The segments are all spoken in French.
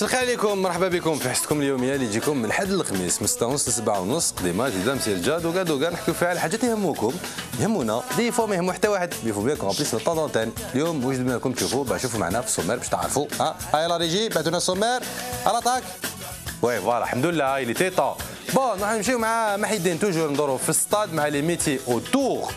مساء الخير عليكم، مرحبا بكم في حصتكم اليوميه اللي تجيكم من الحد للخميس من 6:30 ل 7:30 قديمه جديده مسير جاد وكاع نحكيو فيها على حاجات يهموكم يهمونا دي فوا ما يهمو حتى واحد بيفو بيان كومبليس لو طون اليوم واش جبنا لكم تشوفوا باش تشوفوا معنا في السومير باش تعرفوا هاي لا ريجي بعثوا لنا السومير على طاك وي فوالا الحمد لله هاي لي تي طون بون راح نمشيو مع محيدين توجور ندورو في الستاد مع لي ميتي اوتور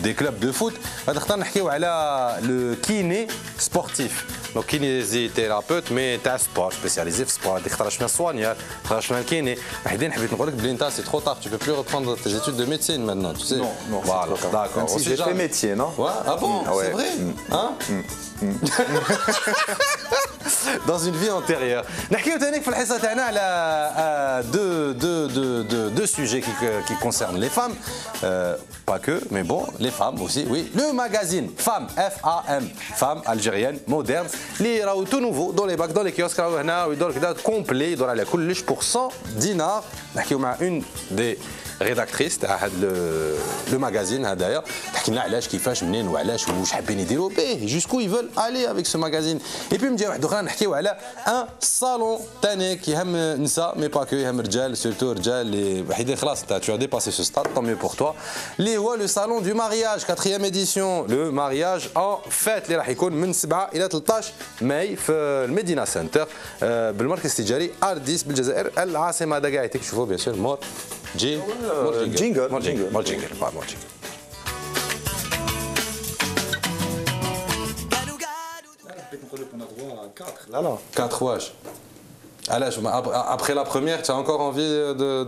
دي كلوب دو فوت غادي نختار نحكيو على لو كيني سبورتيف دونك كينيزيثيرابوت مي تاع سبور سبيسياليزي في السبور هذيك خطره شمال الصوانير خطره شمال الكيني محيدين حبيت نقول لك بلي انت سي ترو طار tu peux plus reprendre tes études de médecine maintenant tu sais non voilà d'accord si j'ai fait métier non ah bon c'est vrai hein dans une vie antérieure نحكيو ثاني في الحصه تاعنا على deux sujets qui concernent les femmes pas que mais bon les femmes aussi oui le magazine Femme F-A-M Femme algérienne moderne اللي راهو تو نوفو دون لي باك دون لي كيوسك راهو هنا ويدور كذا كومبلي يدور على كلش بور 100 دينار نحكيو مع اون دي ريداكتريس تاع هذا لو ماغازين هذايا تحكي لنا علاش كيفاش منين وعلاش واش حابين يديروا به جوسكو يفول الي افيك سو ماغازين اي بي من جهه واحده اخرى نحكيو على ان صالون ثاني كيهم نساء مي با كو يهم رجال سورتو رجال اللي وحيدين خلاص انت تو ديباسي سو ستاد طون ميو بور توا اللي هو لو صالون دو مارياج 4 اديسيون لو مارياج ان فات اللي راح يكون من 7 الى 13 ماي في المدينه سنتر بالمركز التجاري ارديس بالجزائر العاصمه هذا قاعد تشوفوا بيان سور مور جينجل مور جينجل Là, là. 4 واش علاش après la première tu as encore envie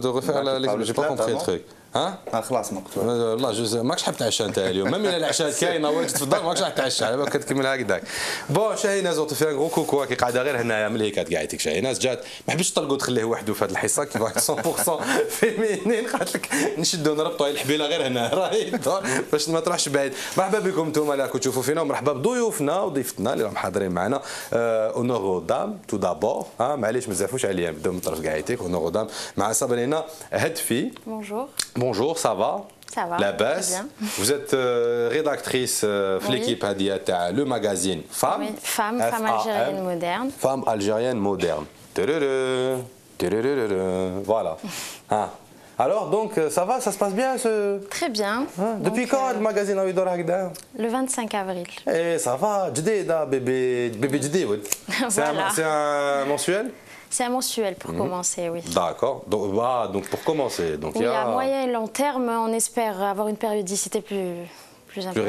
de refaire j'ai pas compris le truc ها خلاص مقطوع والله ماكش حاب تعشى انت اليوم même الا العشاء كاينه واجد في الدار ماكش راح تعشى على بالك كتكملها هكذاك بون شاهيناز اون في غرو كوكو كي قاعده غير هنايا ملي كانت قاعدتك شاهيناز جات ما حبيتش تطلقوا تخليه وحده في هذه الحصه كي 100% فيمينين قالت لك نشدوا نربطوا الحبيله غير هنا راهي باش ما تروحش بعيد مرحبا بكم انتم اللي راكم تشوفوا فينا ومرحبا بضيوفنا وضيفتنا اللي راهم حاضرين معنا اونورو دام تو دابور معليش ما تزعفوش عليا نبداو من طرف قاعدتك اونورو دام مع صابرينا هدفي Bonjour, ça va? Ça va. La baisse. Vous êtes rédactrice de l'équipe de le magazine Femme. Oui, Femme algérienne moderne. Femme algérienne moderne. Voilà. Alors donc ça va, ça se passe bien ce... Très bien. Depuis quand le magazine a eu d'or? Le 25 avril. Et ça va, bébé Jdi. C'est un mensuel? C'est un mensuel pour commencer, oui. D'accord. Donc pour commencer, donc oui, à moyen et long terme, on espère avoir une périodicité plus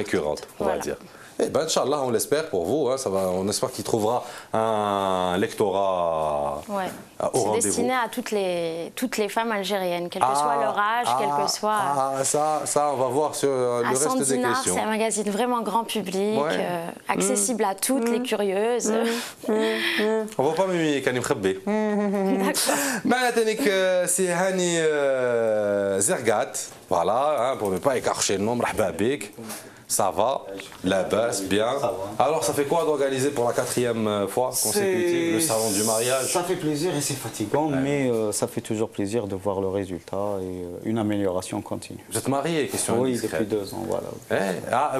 récurrente, on va dire. Eh ben, Inch'Allah, on l'espère pour vous. Hein, ça va, on espère qu'il trouvera un lectorat au rendez-vous. C'est destiné à toutes les femmes algériennes, quel que soit leur âge, quel que soit... Ça, on va voir sur le reste des questions. C'est un magazine vraiment grand public, accessible à toutes les curieuses. On ne va pas m'humiler, Kanim Khabbi. D'accord. C'est Hani Zergat, voilà, hein, pour ne pas écorcher le nom, Rahba Bik. Ça va, la base, bien. Alors, ça fait quoi d'organiser pour la 4e fois consécutive le salon du mariage? Ça fait plaisir et c'est fatigant, mais ça fait toujours plaisir de voir le résultat et une amélioration continue. Vous êtes marié, question Oui, indiscrète. depuis 2 ans, voilà.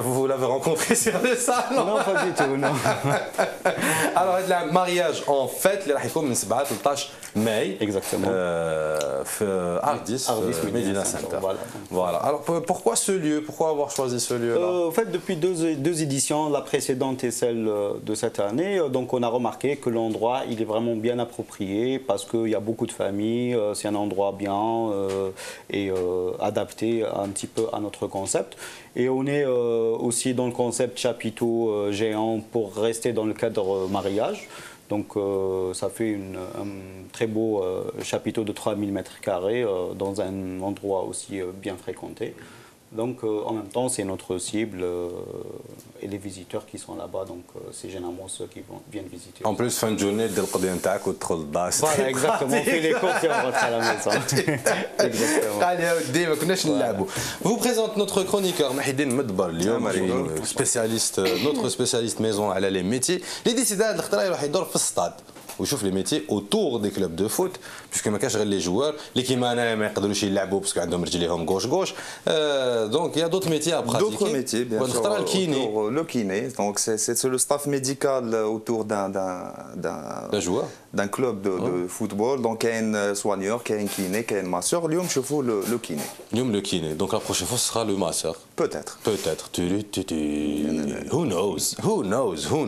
Vous l'avez rencontré sur le salon? Non, pas du tout, non. Alors, le mariage en fête, il va être من 7 ل 13 mai. Exactement. Ardis, Medina Center. Voilà. Alors, pourquoi ce lieu? Pourquoi avoir choisi ce lieu-là? En fait, depuis deux éditions, la précédente et celle de cette année, donc on a remarqué que l'endroit il est vraiment bien approprié parce qu'il y a beaucoup de familles, c'est un endroit bien et adapté un petit peu à notre concept. Et on est aussi dans le concept chapiteau géant pour rester dans le cadre mariage. Donc ça fait un très beau chapiteau de 3000 m² dans un endroit aussi bien fréquenté. Donc en même temps, c'est notre cible et les visiteurs qui sont là-bas, donc c'est généralement ceux qui viennent visiter. En plus, fin de journée, dès le qadien تاعك وتدخل للدار. Voilà, exactement, on fait les courses et on rentre à la maison. Exactement. Allez, دي ما كناش نلعبوا. Vous présente notre chroniqueur Mahidine Medbar اليوم, spécialiste, notre spécialiste maison على les métiers. اللي ديسيدا هذا الخطره يروح يدور في الستاد. ويشوف لي ميتي اوتور دي كلوب دو فوت باسكو ما كاش غير لي جوار اللي كيما انا ما يقدروش يلعبوا باسكو عندهم رجليهم غوش دونك يا دوت ميتي ا براتيكي d'autres métiers bien sûr الكيني le kiné donc c'est le staff médical autour d'un club de football donc كاين soigneur كاين kiné كاين masseur اليوم شوفوا le kiné اليوم le kiné donc la prochaine fois ce sera le masseur peut-être who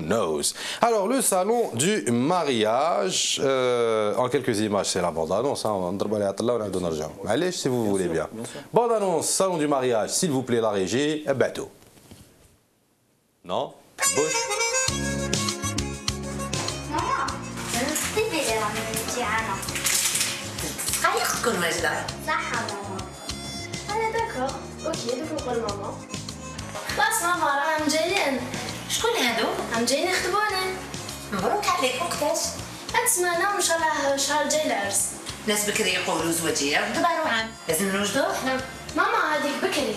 knows alors le salon du mariage en quelques images c'est la bande-annonce نضربوا عليها طله ونعاودوا نرجعوا معليش si vous voulez bien bande-annonce salon du mariage s'il vous plaît la régie bateau non bouche تكون واجدة صح ماما انا داكور اوكي دوك نقول ماما خلاص ماما راهم جايين شكون هادو؟ راهم جايين يخطبوني مبروك عليك وقتاش؟ هاد السمانه وان شاء الله الشهر الجاي العرس ناس بكري يقولوا زواجية ودبارو عام لازم نوجدوه ماما هذيك بكري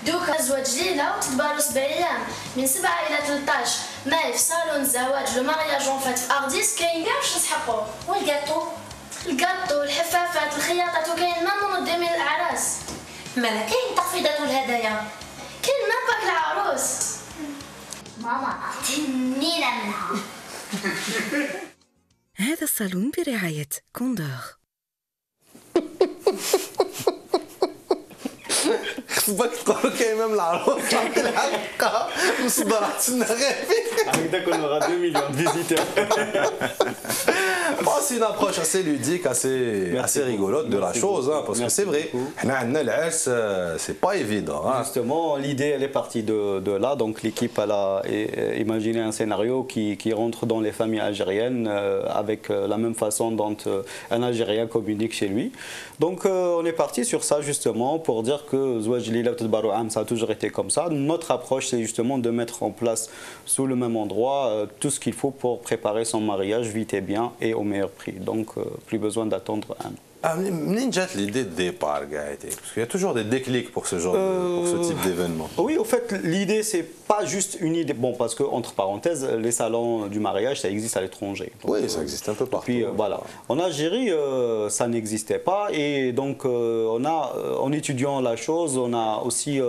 دوكا زواج ليله وتدبروا 7 ايام من 7 الى 13 ماي في صالون الزواج لو مارياج اون فات في ارديس كاين كاع واش نسحقوا والكاطو الكاطو الحفافات الخياطات وكاين مام منظمين الاعراس مالا كاين تخفيضات والهدايا كاين ما باك العروس ماما تنينا منها هذا الصالون برعاية كوندور. خصك تقول كاين مام العروس الحلقه مصدرات النغافي هكذا كنا 2 مليون فيزيتور. Bon, c'est une approche assez ludique, assez rigolote de la chose, hein, parce que c'est vrai. C'est pas évident. Hein. Justement, l'idée elle est partie de là. Donc l'équipe elle a imaginé un scénario qui rentre dans les familles algériennes avec la même façon dont un Algérien communique chez lui. Donc on est parti sur ça justement pour dire que Zouaj Lila Tadbarou Am ça a toujours été comme ça. Notre approche c'est justement de mettre en place sous le même endroit tout ce qu'il faut pour préparer son mariage vite et bien et au meilleur prix. Donc plus besoin d'attendre un an. منين جات l'idée de départ, parce qu'il y a toujours des déclics pour ce genre, pour ce type d'événement. Oui, au fait, l'idée c'est pas juste une idée. Bon, parce que entre parenthèses, les salons du mariage, ça existe à l'étranger. Oui, ça existe un peu partout. Puis voilà, en Algérie, ça n'existait pas, et donc en étudiant la chose, on a aussi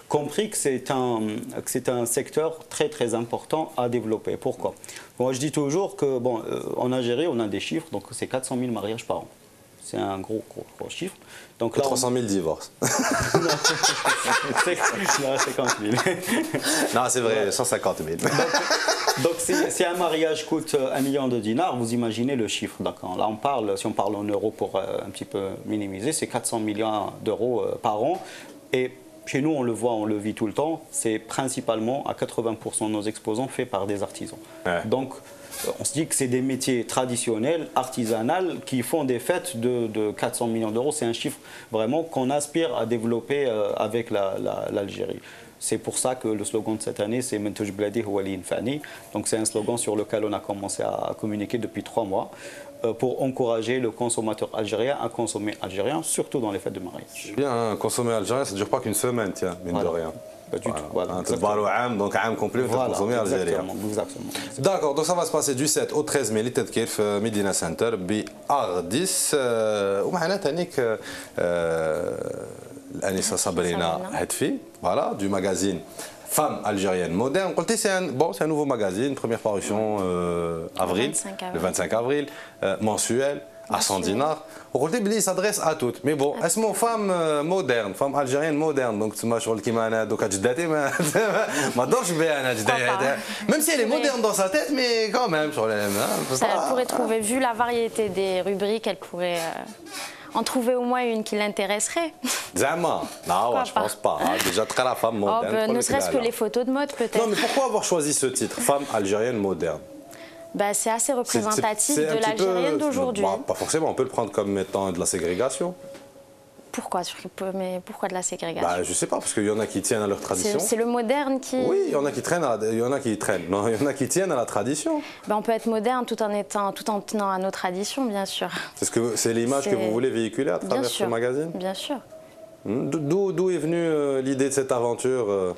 compris que c'est un secteur très très important à développer. Pourquoi? Moi, je dis toujours que bon, en Algérie, on a des chiffres, donc c'est 400 000 mariages par an. C'est un gros chiffre. Donc là, 300 000 divorces. non, 50 000. Non, c'est vrai, 150 000. Donc si un mariage coûte 1 million de dinars, vous imaginez le chiffre. Là, si on parle en euros pour un petit peu minimiser, c'est 400 millions d'euros par an. Et chez nous, on le voit, on le vit tout le temps. C'est principalement à 80% de nos exposants faits par des artisans. Ouais. Donc, on se dit que c'est des métiers traditionnels, artisanaux, qui font des fêtes de 400 millions d'euros. C'est un chiffre vraiment qu'on aspire à développer avec l'Algérie. C'est pour ça que le slogan de cette année, c'est Mentouj Bladi Houali Infani. Donc c'est un slogan sur lequel on a commencé à communiquer depuis 3 mois pour encourager le consommateur algérien à consommer algérien, surtout dans les fêtes de mariage. Bien, hein, consommer algérien, ça ne dure pas qu'une semaine, tiens, mine de rien. Pas du tout. Voilà, donc un complet pour consommer algérien. Exactement. D'accord, donc ça va se passer du 7 au 13 mai, l'Itadkir Medina Center, Ardis. ومعنا تانيك Anissa Sabrina Hetfi, voilà, du magazine Femmes algériennes modernes. C'est un nouveau magazine, première parution avril, le 25 avril, mensuel, à 100 dinars. Il s'adresse à toutes. Mais bon, elles sont femmes modernes, femmes algériennes modernes. Donc, tu m'as dit même si elle est moderne dans sa tête, mais quand même, sur les mains. Elle pourrait trouver, vu la variété des rubriques, elle pourrait en trouver au moins une qui l'intéresserait. Zama. Non, je pense pas. Déjà très la femme moderne. Ne serait-ce que les photos de mode peut-être. Non, mais pourquoi avoir choisi ce titre, Femme algérienne moderne? Bah, c'est assez représentatif de l'Algérienne d'aujourd'hui. Pas forcément, on peut le prendre comme étant de la ségrégation. Pourquoi? Mais pourquoi de la ségrégation? Bah, je sais pas, parce qu'il y en a qui tiennent à leur tradition. C'est le moderne qui... Oui, il y en a qui traînent, non, il y en a qui tiennent à la tradition. Ben, on peut être moderne tout en tenant à nos traditions, bien sûr. C'est l'image que vous voulez véhiculer à travers ce magazine? Bien sûr. D'où est venue l'idée de cette aventure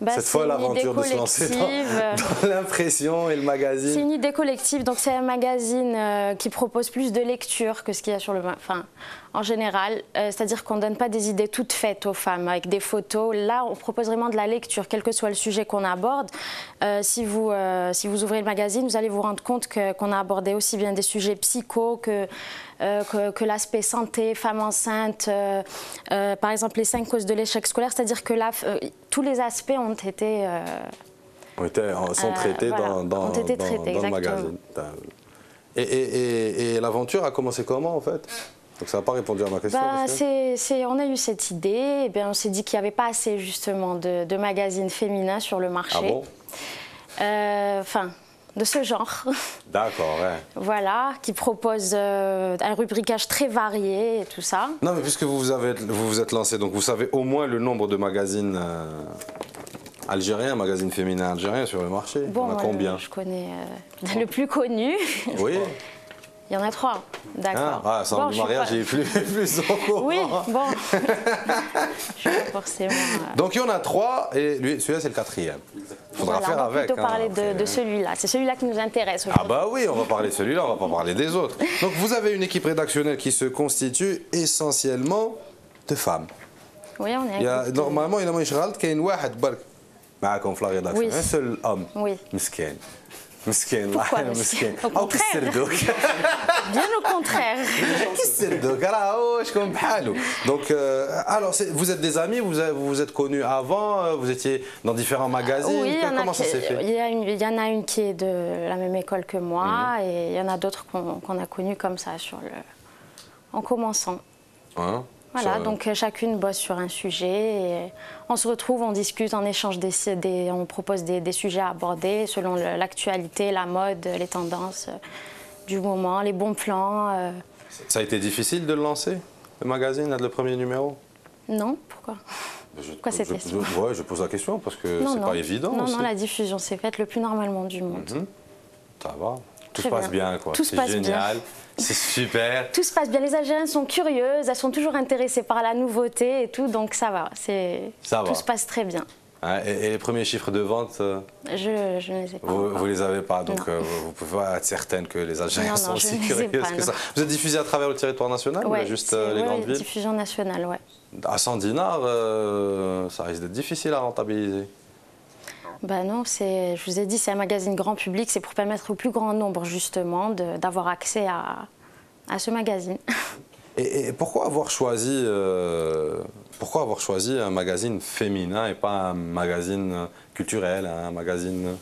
cette folle aventure de se lancer dans l'impression et le magazine? C'est une idée collective, donc c'est un magazine qui propose plus de lecture que ce qu'il y a sur le... Enfin, en général, c'est-à-dire qu'on ne donne pas des idées toutes faites aux femmes avec des photos. Là, on propose vraiment de la lecture, quel que soit le sujet qu'on aborde. Si vous ouvrez le magazine, vous allez vous rendre compte qu'on a abordé aussi bien des sujets psycho que l'aspect santé, femmes enceintes, par exemple les 5 causes de l'échec scolaire, c'est-à-dire que là, tous les aspects sont traités dans le magazine. Et l'aventure a commencé comment en fait? Donc ça n'a pas répondu à ma question. On a eu cette idée, et bien on s'est dit qu'il n'y avait pas assez justement de magazines féminins sur le marché. Ah bon? Enfin, de ce genre. D'accord, ouais. Voilà, qui propose un rubricage très varié et tout ça. Non, mais puisque vous vous êtes lancé, donc vous savez au moins le nombre de magazines algériens, magazines féminins algériens sur le marché. Bon, il y en a combien? Je connais le plus connu. Oui. Il y en a 3, d'accord. Ah, sans le mariage, j'ai plus en courant. Oui, bon. Je suis pas forcément... Donc il y en a 3 et celui-là c'est le 4e. Il faudra faire avec. On va plutôt parler de celui-là. C'est celui-là qui nous intéresse. Ah bah oui, on va parler de celui-là, on va pas parler des autres. Donc vous avez une équipe rédactionnelle qui se constitue essentiellement de femmes. Oui, on est normalement, il y a un seul homme. Oui. Mesquin. Mesquin. Pourquoi mesquin? Au contraire. Bien au contraire. Donc, alors, vous êtes des amis, vous vous êtes connus avant, vous étiez dans différents magazines. Oui, comment ça s'est fait? Il y en a une qui est de la même école que moi et il y en a d'autres qu'on a connues comme ça en commençant. Hein? Voilà, donc chacune bosse sur un sujet et on se retrouve, on discute, on échange on propose des sujets à aborder selon l'actualité, la mode, les tendances du moment, les bons plans. Ça a été difficile de le lancer, le magazine, le premier numéro? Non, pourquoi? Pourquoi cette question? Ouais, je pose la question parce que c'est pas évident aussi. Non, la diffusion s'est faite le plus normalement du monde. Ça va. Tout se passe bien, quoi. C'est génial. C'est super. Tout se passe bien. Les Algériennes sont curieuses, elles sont toujours intéressées par la nouveauté et tout, donc ça va. Tout se passe très bien. Et les premiers chiffres de vente Je ne les ai pas. Vous ne les avez pas, donc vous pouvez pas être certaine que les Algériens sont aussi curieuses que ça. Vous êtes diffusé à travers le territoire national ou juste les grandes villes? Diffusion nationale, ouais. À 100 dinars, ça risque d'être difficile à rentabiliser. Ben non, je vous ai dit, c'est un magazine grand public, c'est pour permettre au plus grand nombre justement d'avoir accès à ce magazine. Et pourquoi avoir choisi un magazine féminin et pas un magazine culturel, un magazine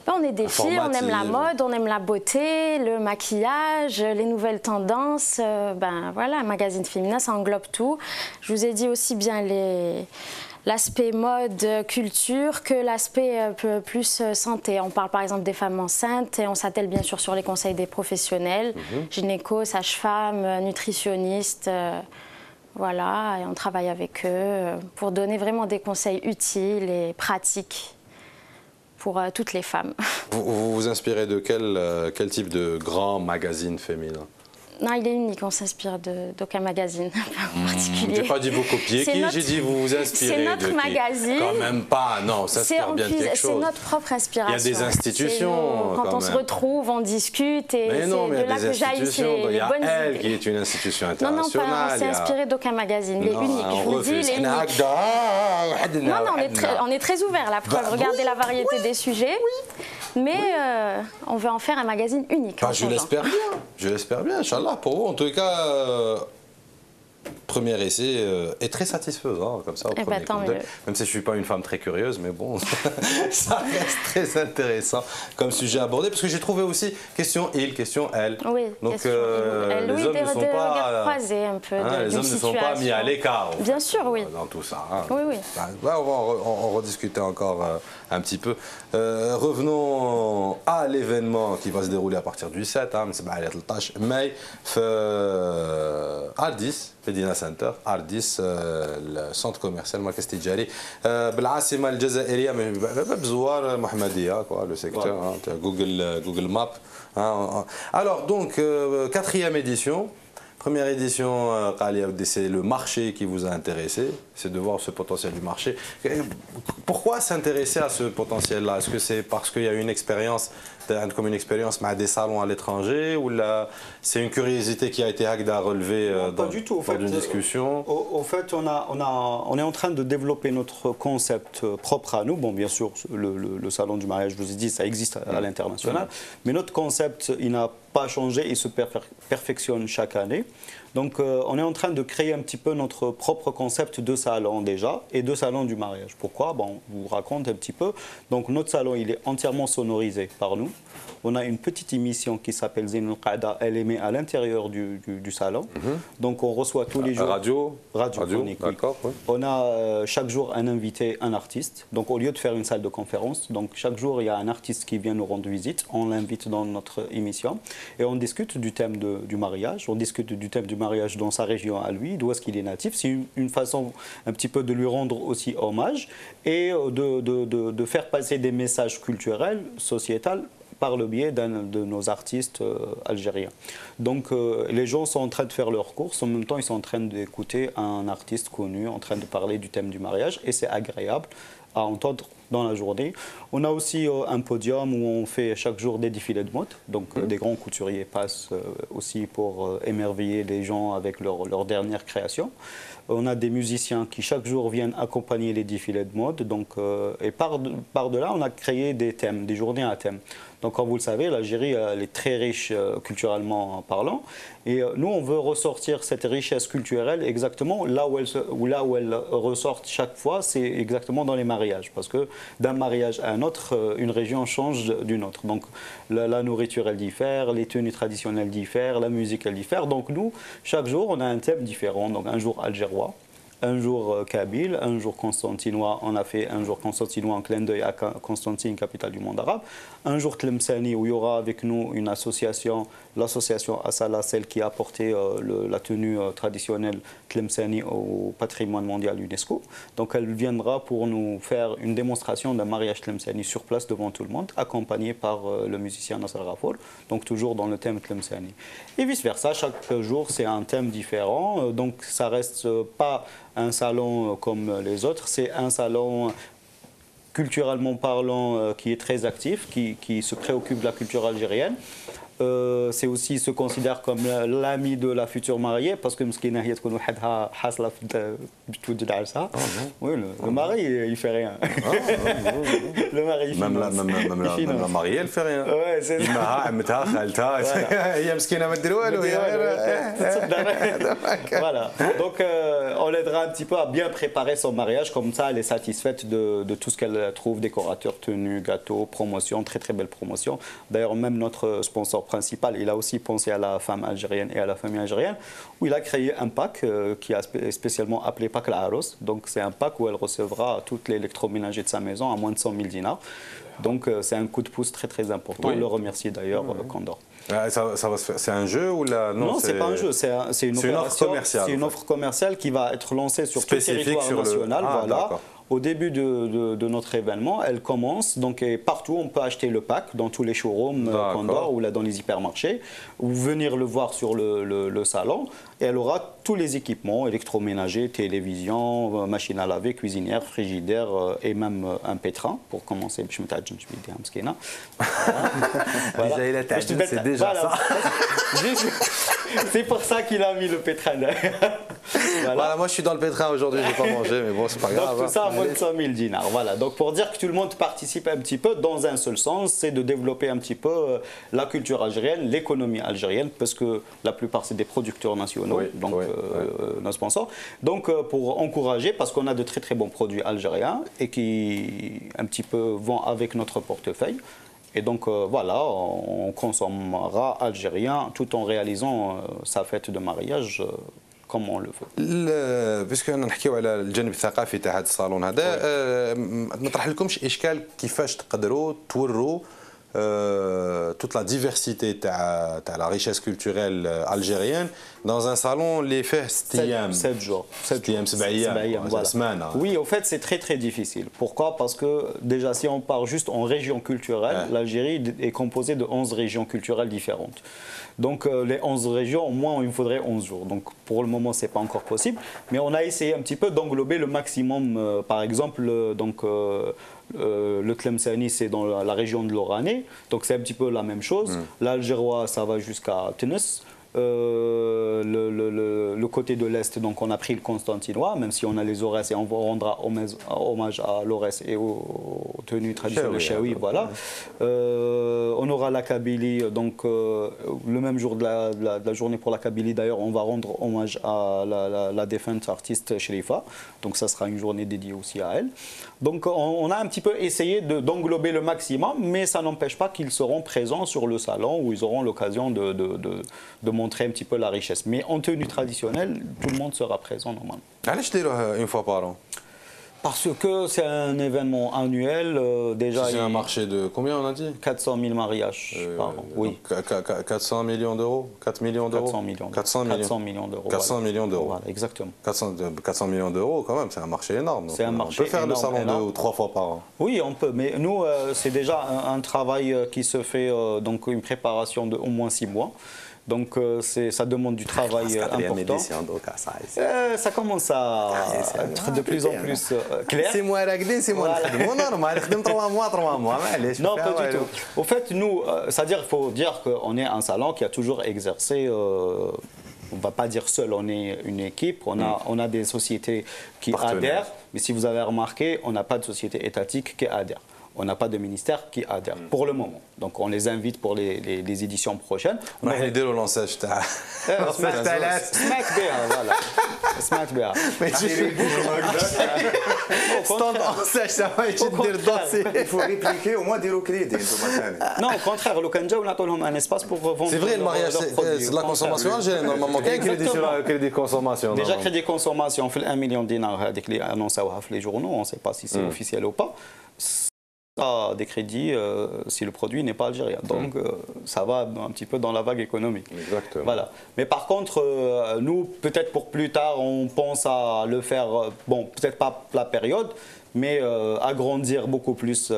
ben, on est des filles, on aime la mode, on aime la beauté, le maquillage, les nouvelles tendances. Ben voilà, un magazine féminin, ça englobe tout. Je vous ai dit aussi bien l'aspect mode, culture, que l'aspect plus santé. On parle par exemple des femmes enceintes et on s'attelle bien sûr sur les conseils des professionnels, gynéco, sage-femme, nutritionniste, voilà, et on travaille avec eux pour donner vraiment des conseils utiles et pratiques pour toutes les femmes. Vous vous inspirez de quel type de grand magazine féminin? Non, il est unique, on s'inspire d'aucun magazine en particulier. J'ai pas dit vous copiez qui, j'ai dit vous vous inspirez. C'est notre magazine. Quand même pas, non, ça s'inspire bien de quelque chose. C'est notre propre inspiration. Il y a des institutions. Quand on se retrouve, on discute et c'est de là que jaillissent les bonnes idées. Il y a Elle qui est une institution internationale. Non, on s'est inspiré d'aucun magazine, il est unique, je vous le dis, il est unique. Non, on est très ouvert, la preuve, regardez la variété des sujets. Mais on veut en faire un magazine unique. Je l'espère bien, Inch'Allah, pour vous. En tout cas, premier essai est très satisfaisant, comme ça, au premier coup d'œil. Même si je ne suis pas une femme très curieuse, mais bon, ça reste très intéressant comme sujet abordé. Parce que j'ai trouvé aussi question il, question elle. Oui, donc les hommes ne sont pas croisés un peu. Les hommes ne sont pas mis à l'écart. Bien sûr, oui. Dans tout ça. Oui. Là, on va en rediscuter encore un petit peu. Revenons à l'événement qui va se dérouler à partir du 7, c'est le 13 mai, à 10. مدينة سنتر ارديس السنتر كوميرسيال مركز تجاري بالعاصمة الجزائرية بزوار محمدية لو سيكتور جوجل ماب. Alors donc quatrième édition. Première édition, c'est le marché qui vous a intéressé, c'est de voir ce potentiel du marché. Pourquoi s'intéresser à ce potentiel-là? Est-ce que c'est parce qu'il y a une expérience, comme une expérience avec des salons à l'étranger, ou c'est une curiosité qui a été à relever dans une discussion? Au fait, on est en train de développer notre concept propre à nous. Bon, bien sûr, le salon du mariage, je vous ai dit, ça existe à l'international, mais notre concept, il n'a pas changé, il se perfectionne chaque année. Donc on est en train de créer un petit peu notre propre concept de salon déjà et de salon du mariage. Pourquoi? Bon, je vous raconte un petit peu. Donc notre salon, il est entièrement sonorisé par nous. On a une petite émission qui s'appelle Zin al-Qa'da, elle émet à l'intérieur du salon. Donc on reçoit tous les jours... Radiophonique, d'accord. Oui. On a chaque jour un invité, un artiste. Donc au lieu de faire une salle de conférence, donc chaque jour il y a un artiste qui vient nous rendre visite. On l'invite dans notre émission et on discute du thème du mariage. On discute du thème du mariage dans sa région à lui, d'où est-ce qu'il est natif. C'est une façon un petit peu de lui rendre aussi hommage et de faire passer des messages culturels, sociétals, par le biais de nos artistes algériens. Donc les gens sont en train de faire leurs courses, en même temps ils sont en train d'écouter un artiste connu en train de parler du thème du mariage et c'est agréable à entendre dans la journée. On a aussi un podium où on fait chaque jour des défilés de mode, donc des grands couturiers passent aussi pour émerveiller les gens avec leur dernière création. On a des musiciens qui chaque jour viennent accompagner les défilés de mode, donc, et par-delà on a créé des thèmes, des journées à thème. Donc comme vous le savez, l'Algérie elle est très riche culturellement parlant et nous on veut ressortir cette richesse culturelle exactement là où elle ressort chaque fois, c'est exactement dans les mariages parce que d'un mariage à un autre, une région change d'une autre. Donc la nourriture elle diffère, les tenues traditionnelles diffèrent, la musique elle diffère. Donc nous, chaque jour on a un thème différent, donc un jour algérois, un jour kabyle, un jour constantinois, on a fait un jour constantinois en clin d'œil à Constantine, capitale du monde arabe, un jour tlemceni où il y aura avec nous une association, l'association Asala, celle qui a apporté la tenue traditionnelle tlemceni au patrimoine mondial UNESCO. Donc elle viendra pour nous faire une démonstration d'un mariage tlemceni sur place devant tout le monde, accompagné par le musicien Nasser Ghafour, donc toujours dans le thème tlemceni. Et vice versa, chaque jour c'est un thème différent, donc ça reste pas un salon comme les autres, c'est un salon culturellement parlant qui est très actif, qui se préoccupe de la culture algérienne. C'est aussi se considère comme l'ami de la future mariée parce que le mari il fait rien. Le mari il fait même la mariée elle fait rien. Ouais, c'est voilà. Donc on l'aidera un petit peu à bien préparer son mariage, comme ça elle est satisfaite de tout ce qu'elle trouve, décorateur, tenue, gâteau, promotion, très très belle promotion. D'ailleurs même notre sponsor principal, il a aussi pensé à la femme algérienne et à la famille algérienne, où il a créé un pack qui a spécialement appelé Pack l'Aros. Donc c'est un pack où elle recevra tout l'électroménager de sa maison à moins de 100 000 dinars. Donc c'est un coup de pouce très très important. Oui. On le remercie d'ailleurs, Condor. C'est un jeu ou là? Non, c'est pas un jeu, c'est une offre commerciale. C'est une offre commerciale qui va être lancée sur tout le territoire national. Voilà. Au début de notre événement, elle commence, donc et partout on peut acheter le pack, dans tous les showrooms Condor ou là dans les hypermarchés, ou venir le voir sur le salon, et elle aura tous les équipements, électroménagers, télévision, machine à laver, cuisinière, frigidaire et même un pétrin, pour commencer. C'est déjà ça. C'est pour ça qu'il a mis le pétrin. Voilà, moi je suis dans le pétrin aujourd'hui, je n'ai pas mangé, mais bon, c'est pas grave. Donc tout ça à moins de 100 000 dinars. Voilà, donc pour dire que tout le monde participe un petit peu dans un seul sens, c'est de développer un petit peu la culture algérienne, l'économie algérienne, parce que la plupart c'est des producteurs nationaux, oui, donc nos sponsors. Donc pour encourager, parce qu'on a de très très bons produits algériens et qui un petit peu vont avec notre portefeuille. Et donc voilà, on consommera algérien tout en réalisant sa fête de mariage comme on le veut. باسكو نحكيو على الجانب الثقافي تاع هذا الصالون هذا، ما طرح لكمش اشكال كيفاش تقدروا توروا toute la diversité de la richesse culturelle algérienne dans un salon les fait 7 jours. 7 jours, voilà. semaine. Oui, au fait, c'est très très difficile. Pourquoi? Parce que déjà, si on part juste en région culturelle, l'Algérie est composée de 11 régions culturelles différentes. Donc les 11 régions, au moins, il me faudrait 11 jours. Donc pour le moment, ce n'est pas encore possible. Mais on a essayé un petit peu d'englober le maximum. Par exemple, le Tlemceni, c'est dans la région de l'Oranais. Donc c'est un petit peu la même chose. L'Algérois, ça va jusqu'à Tunis. Le côté de l'Est, donc on a pris le Constantinois, même si on a les Aurès et on rendra hommage à l'Aurès et aux tenues traditionnelles Chaoui, voilà. On aura la Kabylie, donc le même jour de la journée pour la Kabylie, d'ailleurs, on va rendre hommage à la défunte artiste Sherifa, donc ça sera une journée dédiée aussi à elle. Donc on a un petit peu essayé d'englober le maximum, mais ça n'empêche pas qu'ils seront présents sur le salon où ils auront l'occasion de montrer un petit peu la richesse. Mais en tenue traditionnelle, tout le monde sera présent normalement. Allez, je dirais une fois par an. Parce que c'est un événement annuel. Déjà, c'est un marché de combien on a dit? 400 000 mariages par an. Oui. 400 millions d'euros? 4 millions d'euros? 400 millions d'euros. 400 millions d'euros. Voilà, exactement. 400 millions d'euros, quand même, c'est un marché énorme. C'est un marché on peut faire énorme, le salon 2 ou 3 fois par an. Oui, on peut. Mais nous, c'est déjà un travail qui se fait, donc une préparation de au moins 6 mois. Donc ça demande du travail important. Ça commence à être de plus en plus clair. C'est moi réglé, c'est moi normal. 3 mois. Non, pas du tout. Au fait, nous, c'est-à-dire qu'il faut dire qu'on est un salon qui a toujours exercé, on ne va pas dire seul, on est une équipe, on a des sociétés qui adhèrent, mais si vous avez remarqué, on n'a pas de société étatique qui adhère. On n'a pas de ministère qui adhère pour le moment. Donc on les invite pour les éditions prochaines. On va aider le lançage. Smack BA, voilà. Smack BA. Il faut répliquer au moins des localités. Non, au contraire, le Kanja, on a un espace pour vendre. C'est vrai, le mariage, c'est de la consommation algérienne, normalement. Crédit consommation. Déjà, crédit consommation, on fait 1 million de dinars avec les annonces à les journaux, on ne sait pas si c'est officiel ou pas. Des crédits si le produit n'est pas algérien. Donc ça va un petit peu dans la vague économique. Exactement. Voilà. Mais par contre, nous, peut-être pour plus tard, on pense à le faire, bon, peut-être pas la période, mais agrandir beaucoup plus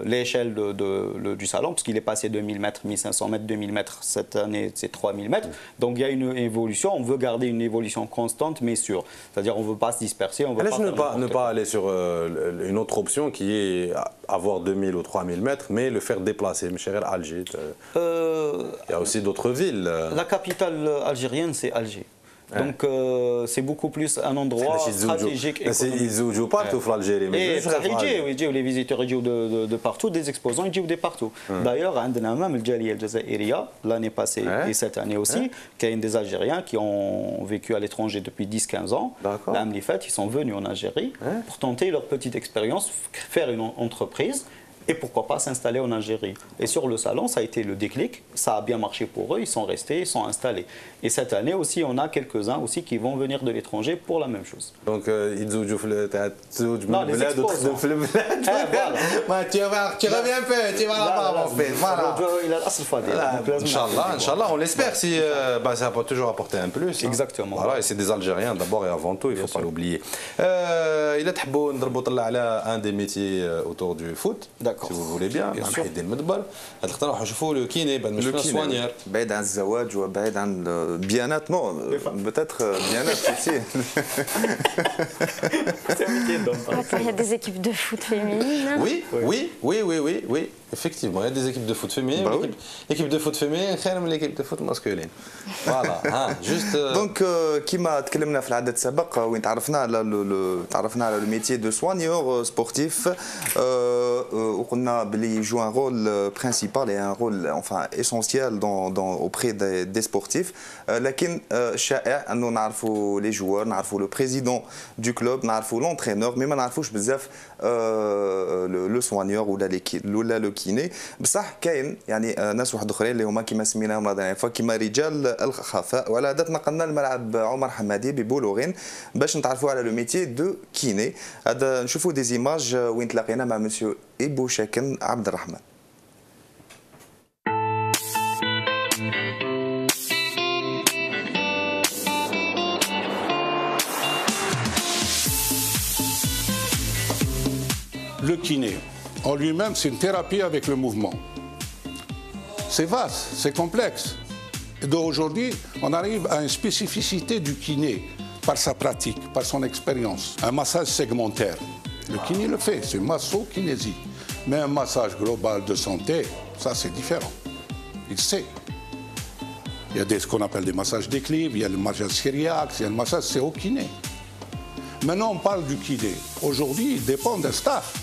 l'échelle du salon, parce qu'il est passé de 1000 mètres, 1500 mètres, 2000 mètres, cette année c'est 3000 mètres. Donc il y a une évolution, on veut garder une évolution constante mais sûre. C'est-à-dire on ne veut pas se disperser. On veut ne pas aller sur une autre option qui est avoir 2000 ou 3000 mètres, mais le faire déplacer, M. Alger. Il y a aussi d'autres villes. La capitale algérienne, c'est Alger. Donc c'est beaucoup plus un endroit stratégique. Ils jouent partout en Algérie. Les visiteurs ils jouent de partout, des exposants ils jouent de partout. D'ailleurs, même le Jaliyah Al-Jazairiya, l'année passée et cette année aussi, qu'il y a des Algériens qui ont vécu à l'étranger depuis 10-15 ans. L'année faite, ils sont venus en Algérie pour tenter leur petite expérience, faire une entreprise. Et pourquoi pas s'installer en Algérie. Et sur le salon, ça a été le déclic, ça a bien marché pour eux, ils sont restés, ils sont installés. Et cette année aussi, on a quelques-uns aussi qui vont venir de l'étranger pour la même chose. Donc, ils jouent les exposants. Tu reviens un peu, tu vas là-bas en fait. Inch'Allah, on l'espère, si ça peut toujours apporter un plus. Exactement. Voilà, et c'est des Algériens d'abord et avant tout, il ne faut pas l'oublier. Il a un des métiers autour du foot. Si vous voulez bien, محيدين المدبر هتختاروا نشوفوا لو كيني بعد مش سوانير بعيد عن الزواج وبعيد عن البيانات نو peut-être bien-être aussi. Il y a des équipes de foot féminines. Oui, effectivement, il y a des équipes de foot féminines. L'équipe de foot féminine خير من l'équipe de foot masculine. Voilà, juste donc كيما تكلمنا في العدد السابق وين تعرفنا على le métier de soigneur sportif. وقلنا بلي joue un rôle principal et un rôle enfin essentiel auprès des sportifs. لكن الشائع انه نعرفوا les joueurs, نعرفوا le président du club, نعرفوا l'entraîneur, mais ما نعرفوش بزاف le soigneur ولا le kiné. بصح كاين يعني ناس واحد اخرين اللي هما كيما سميناهم لا دانيير فوا كيما رجال الخفاء. وعلى هذا تنقلنا لملعب عمر حمادي ببولوغين باش نتعرفوا على le métier de kiné. هذا نشوفوا des images وين تلاقينا مع مسيو إبو شاكن عبد الرحمن. le kiné, en lui-même, c'est une thérapie avec le mouvement. C'est vaste, c'est complexe. Et donc aujourd'hui, on arrive à une spécificité du kiné par sa pratique, par son expérience. Un massage segmentaire. Le kiné le fait, c'est masso-kinésie. Mais un massage global de santé, ça c'est différent. Il sait. Il y a ce qu'on appelle des massages d'équilibre, il y a le massage syriaque, il y a le massage, c'est au kiné. Maintenant, on parle du kiné. Aujourd'hui, il dépend d'un staff.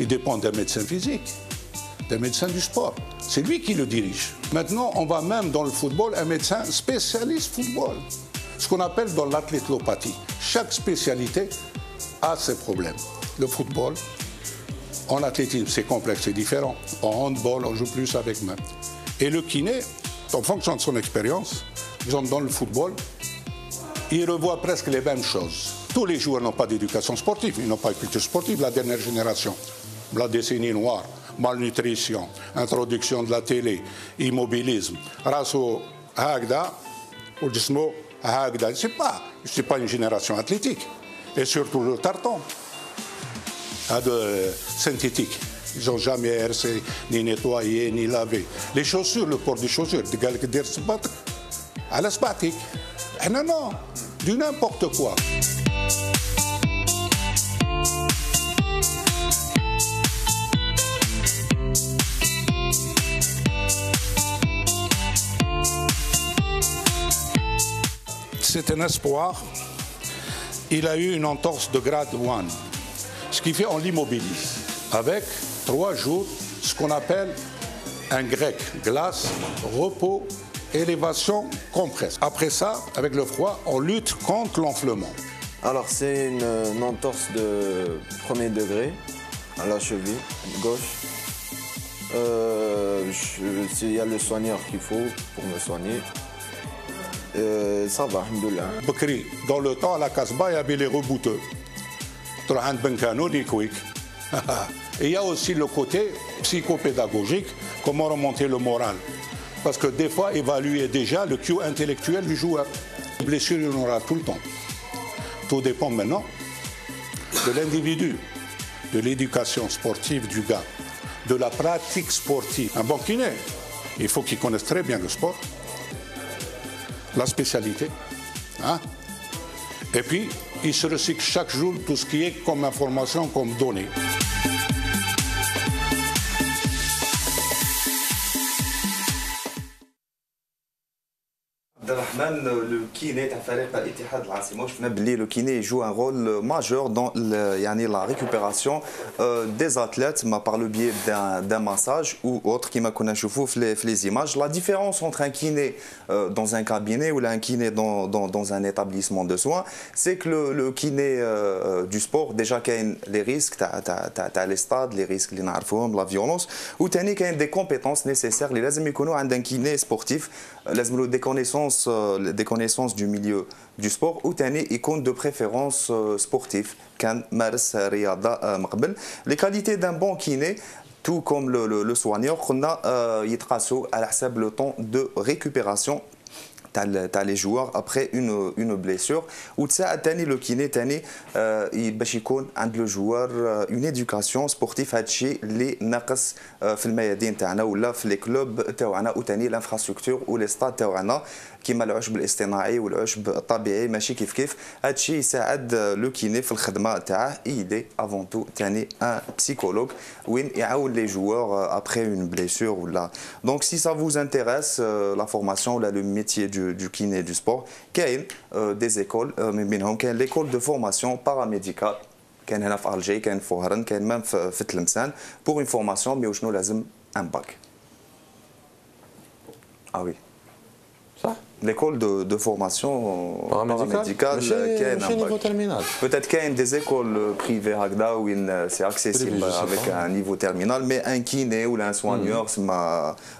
Il dépend d'un médecin physique, d'un médecin du sport. C'est lui qui le dirige. Maintenant, on va même dans le football, un médecin spécialiste football. Ce qu'on appelle dans l'athlétlopathie. Chaque spécialité a ses problèmes. Le football, en athlétisme, c'est complexe, c'est différent. En handball, on joue plus avec main. Et le kiné, en fonction de son expérience, exemple dans le football, il revoit presque les mêmes choses. Tous les joueurs n'ont pas d'éducation sportive, ils n'ont pas de culture sportive, la dernière génération. La décennie noire, malnutrition, introduction de la télé, immobilisme, raso hagda, ou dismo hagda, c'est pas une génération athlétique. Et surtout le tartan, synthétique. Ils n'ont jamais hercé, ni nettoyé, ni lavé. Les chaussures, le port des chaussures, à la spatique. Non, non, du n'importe quoi. C'est un espoir. Il a eu une entorse de grade 1. Ce qui fait on l'immobilise avec 3 jours, ce qu'on appelle un grec, glace, repos, élévation, compresse. Après ça, avec le froid, on lutte contre l'enflement. Alors c'est une entorse de 1er degré à la cheville gauche. Il y a le soigneur qu'il faut pour me soigner. Ça va, alhamdoulilah. Bakri, dans le temps, à la Casbah, il y avait les rebouteux. Et il y a aussi le côté psychopédagogique, comment remonter le moral. Parce que des fois, évaluer déjà le Q intellectuel du joueur. Les blessures, il y en aura tout le temps. Tout dépend maintenant de l'individu, de l'éducation sportive du gars, de la pratique sportive. Un bon kiné, il faut qu'il connaisse très bien le sport, la spécialité, hein? Et puis il se recycle chaque jour tout ce qui est comme information, comme données. Le kiné تاع فريق الاتحاد العاصمة وشفنا باللي le kiné joue un rôle majeur dans la récupération des athlètes par le biais d'un massage ou autre qui m'a connu les images. La différence entre un kiné dans un cabinet ou un kiné dans un établissement de soins, c'est que le kiné du sport déjà qu'il y a les risques تاع les stades, les risques اللي نعرفوهم, la violence, ou تاني qu'il y a des compétences nécessaires اللي لازم يكونوا عند un kiné sportif, لازم له des connaissances du milieu du sport ou تاني يكون de préférence sportif كان مارس رياضة مقبل. Les qualités d'un bon kiné, tout comme le soigneur, قلنا يتقاسوا على حساب le temps de récupération تاع les joueurs après une blessure. وتساعد تاني لو كيني تاني باش يكون عند لو جوار اون ادوكاسيون سبورتيف. هادشي اللي ناقص في الميادين تاعنا ولا في لي كلوب تاعنا وتاني الانفراستركتور ولي ستاد تاعنا كيما العشب الاصطناعي والعشب الطبيعي ماشي كيف. هادشي يساعد لو كيني في الخدمه تاعه. إيدي افون تو تاني ان بسيكولوج وين يعاون لي جوار ابري اون بليسور ولا. دونك سي سا فوز انتيريس لا فورماسيون ولا لو ميتيي du kiné du sport, كاين des écoles منهم كاين l'école de formation paramédicale كاين هنا في ألجي, كاين في وهران, كاين مام في تلمسان pour une formation. مي وشنو لازم un bac. Ah oui. صح. L'école de formation paramédicale, peut-être qu'il y a des écoles privées où c'est accessible avec un niveau terminal, mais un kiné ou un soigneur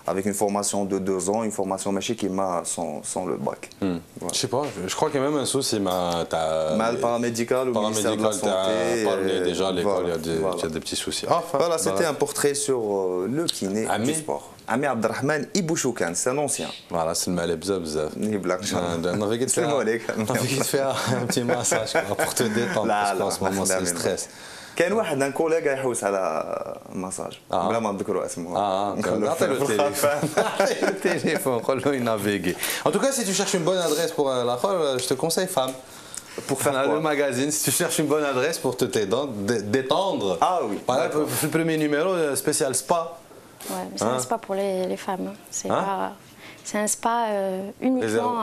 avec une formation de 2 ans, une formation qui m'a sans le bac. Je sais pas, je crois qu'il y a même un souci, mal paramédical ou ministère de la santé. Déjà l'école, il y a des petits soucis. Voilà, c'était un portrait sur le kiné du sport. Ami Abdelrahman Ibouchoukan, c'est un ancien. Voilà, c'est le mal bzaf. On avait de faire un petit massage pour te détendre parce qu'en ce moment c'est le stress. كان واحد ان كوليغا يحوس على مساج بلا ما نذكروا اسمه نعطي له التليفون نقول له ينافيغي. En tout cas, si tu cherches une bonne adresse pour l'affaire, je te conseille femme. Pour faire le magazine, si tu cherches une bonne adresse pour te détendre. Ah oui. Par exemple, le premier numéro spécial spa. Ouais, mais c'est un spa pour les femmes. C'est un spa uniquement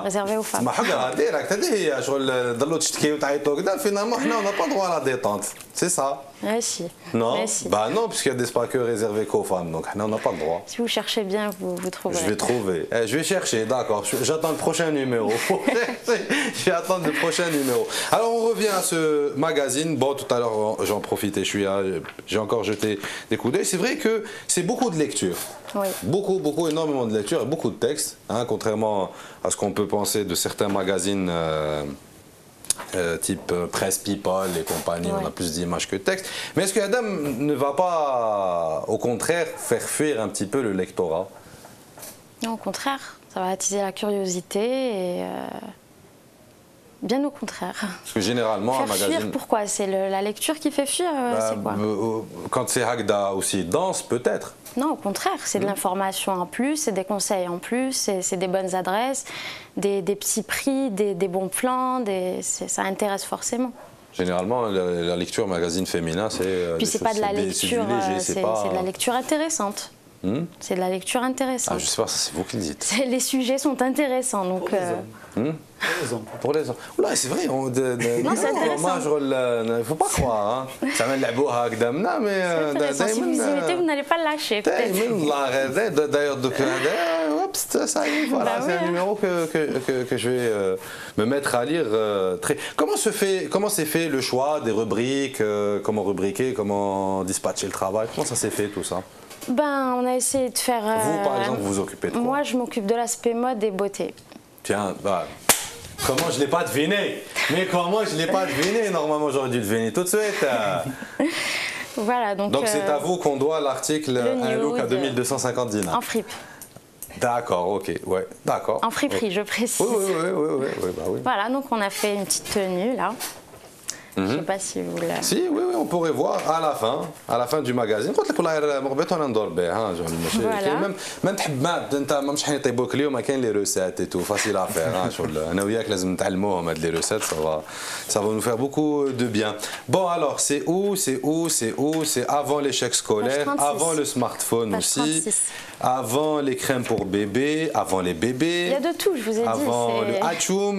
réservé aux femmes. ما حق هذه راك هذه هي شغل ضلوا تشتكيو وتعيطوا كذا فينالمون حنا on n'a pas droit à la détente. C'est ça. Oui, si. Non, si. Bah non, puisqu'il y a des spas que réservés qu'aux femmes, donc on n'a pas le droit. Si vous cherchez bien, vous trouverez. Je vais trouver. Je vais chercher, d'accord. J'attends le prochain numéro. Je vais attendre le prochain numéro. Alors on revient à ce magazine. Bon, tout à l'heure j'en profitais, j'ai encore jeté des coups d'œil. C'est vrai que c'est beaucoup de lecture. Oui. Beaucoup, énormément de lecture et beaucoup de textes, hein, contrairement à ce qu'on peut penser de certains magazines. Type Presse People et compagnie, on a plus d'images que de textes. Mais est-ce que Adam ne va pas, au contraire, faire fuir un petit peu le lectorat? Non, au contraire, ça va attiser la curiosité et bien au contraire. Parce que généralement, un magazine... Fuir, pourquoi? C'est la lecture qui fait fuir, c'est quoi? Quand c'est Hagda aussi dense, peut-être. Non, au contraire, c'est de l'information en plus, c'est des conseils en plus, c'est des bonnes adresses, des petits prix, des bons plans, ça intéresse forcément. Généralement, la lecture magazine féminin, c'est... Puis c'est pas de la lecture, c'est de la lecture intéressante. C'est de la lecture intéressante. Ah, je sais pas, c'est vous qui le dites. Les sujets sont intéressants, donc... Pour les hommes. Là, c'est vrai. Non, c'est intéressant. Il ne faut pas croire. Hein. Ça mène la boue à Gdamna, mais... Si vous y mettez, vous n'allez pas le lâcher, peut-être. D'ailleurs, ça y est, voilà, c'est un numéro que je vais me mettre à lire. Comment s'est fait le choix des rubriques, comment rubriquer, comment dispatcher le travail? Comment ça s'est fait, tout ça? On a essayé de faire... Vous, par exemple, vous vous occupez de quoi? Moi, je m'occupe de l'aspect mode et beauté. Tiens, comment je ne l'ai pas deviné? Mais comment je ne l'ai pas deviné? Normalement, j'aurais dû deviner tout de suite. Voilà, donc c'est à vous qu'on doit l'article Un look à 2250 dinars. En fripe. D'accord, ok, ouais, d'accord. En friperie, je précise. Oui. Voilà, donc on a fait une petite tenue là. Je ne sais pas si vous la... Si, oui, on pourrait voir à la fin du magazine. قلت لك والله مربط وانا ندور به ها même ما تحب ما انت مش حيطيبوا لك اليوم كاين لي روسيت et tout facile à faire ها شغل انا وياك لازم نتعلموهم هاد لي روسيت ça va nous faire beaucoup de bien. Bon alors c'est où c'est avant l'échec scolaire, avant le smartphone aussi, avant les crèmes pour bébés, avant les bébés. Il y a de tout, je vous ai dit. Avant le Hachoum.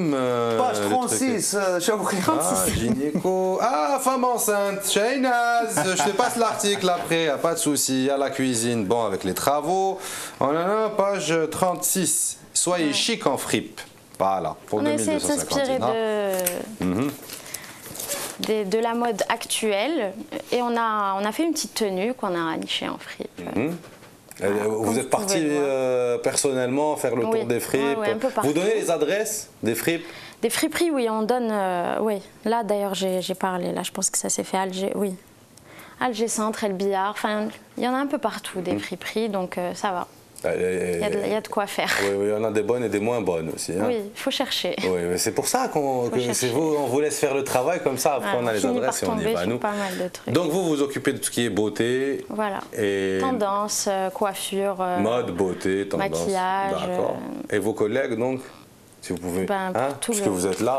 Page 36, gynéco. Ah, femme enceinte, Shainaz. Je te passe l'article après, y a pas de souci. À la cuisine, bon, avec les travaux. On en a page 36. Soyez chic en fripe. Voilà, pour 2250 dinars. On a essayé de s'inspirer de la mode actuelle et on a fait une petite tenue qu'on a nichée en fripe. Vous êtes parti personnellement faire le tour des fripes. Vous donnez les adresses des fripes? Des friperies, oui, on donne. Oui, là d'ailleurs j'ai parlé. Là, je pense que ça s'est fait à Alger. Oui, Alger Centre, El Billard. Enfin, il y en a un peu partout des friperies, donc ça va. Il y a de quoi faire. Oui, il y en a des bonnes et des moins bonnes aussi. Hein. Oui, il faut chercher. Oui, c'est pour ça on vous laisse faire le travail comme ça. Après, on a les adresses et on y va. Nous. Pas mal de trucs. Donc vous vous occupez de tout ce qui est beauté. Voilà. Et tendance, coiffure. Mode, beauté, tendance. Maquillage. D'accord. Et vos collègues donc, si vous pouvez. Puisque vous êtes là.